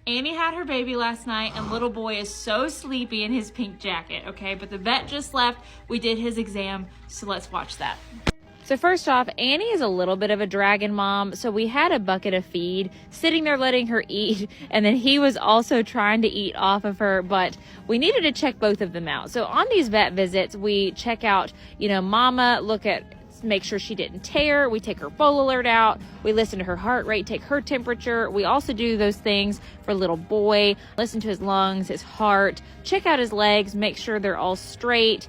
Annie had her baby last night, and little boy is so sleepy in his pink jacket, okay? But the vet just left. We did his exam, so let's watch that. So first off, Annie is a little bit of a dragon mom, so we had a bucket of feed sitting there letting her eat, and then he was also trying to eat off of her, but we needed to check both of them out. So on these vet visits, we check out, mama, make sure she didn't tear. We take her foal alert out. We listen to her heart rate, take her temperature. We also do those things for little boy, listen to his lungs, his heart, check out his legs, make sure they're all straight.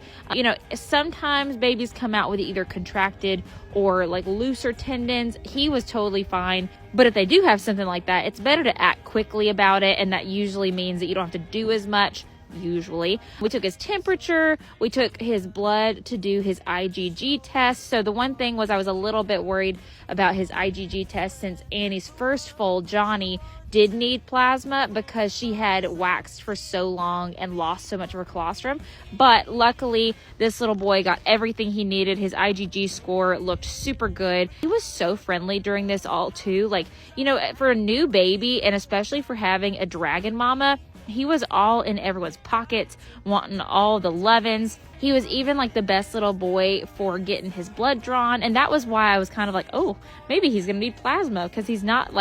Sometimes babies come out with either contracted or like looser tendons. He was totally fine. But if they do have something like that, it's better to act quickly about it. And that usually means that you don't have to do as much. Usually we took his temperature, we took his blood to do his IgG test. So the one thing was I was a little bit worried about his IgG test, since Annie's first foal, Johnny, did need plasma because she had waxed for so long and lost so much of her colostrum. But luckily this little boy got everything he needed. His IgG score looked super good. He was so friendly during this all too. For a new baby, and especially for having a dragon mama, he was all in everyone's pockets, wanting all the lovin's. He was even like the best little boy for getting his blood drawn. And that was why I was kind of like, oh, maybe he's going to need plasma, because he's not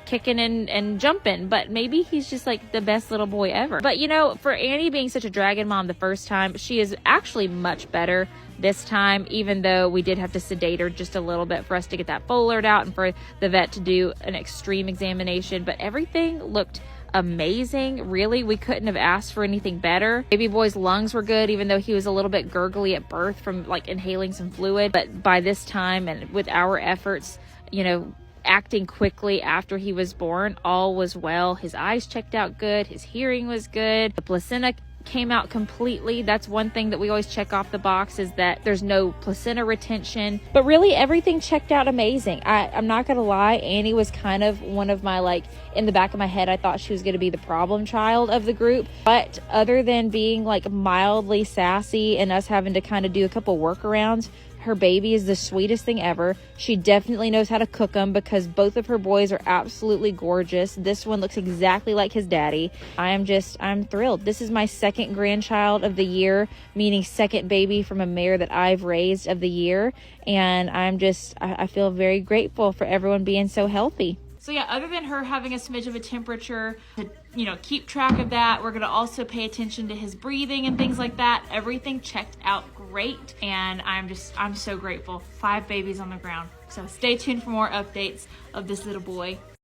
kicking and jumping, but maybe he's just like the best little boy ever. But for Annie being such a dragon mom the first time, she is actually much better this time, even though we did have to sedate her just a little bit for us to get that foal alert out and for the vet to do an extreme examination. But everything looked amazing. Really, we couldn't have asked for anything better. Baby boy's lungs were good, even though he was a little bit gurgly at birth from inhaling some fluid. But by this time, and with our efforts, acting quickly after he was born, all was well. His eyes checked out good. His hearing was good. The placenta came out completely. That's one thing that we always check off the box, is that there's no placenta retention. But really everything checked out amazing. I'm not gonna lie, Annie was kind of one of my, in the back of my head, I thought she was gonna be the problem child of the group. But other than being mildly sassy and us having to kind of do a couple workarounds, her baby is the sweetest thing ever. She definitely knows how to cook them, because both of her boys are absolutely gorgeous. This one looks exactly like his daddy. I'm thrilled. This is my second grandchild of the year, meaning second baby from a mare that I've raised of the year. And I feel very grateful for everyone being so healthy. So yeah, other than her having a smidge of a temperature, to keep track of that, we're gonna also pay attention to his breathing and things like that. Everything checked out great, and I'm so grateful. 5 babies on the ground. So stay tuned for more updates of this little boy.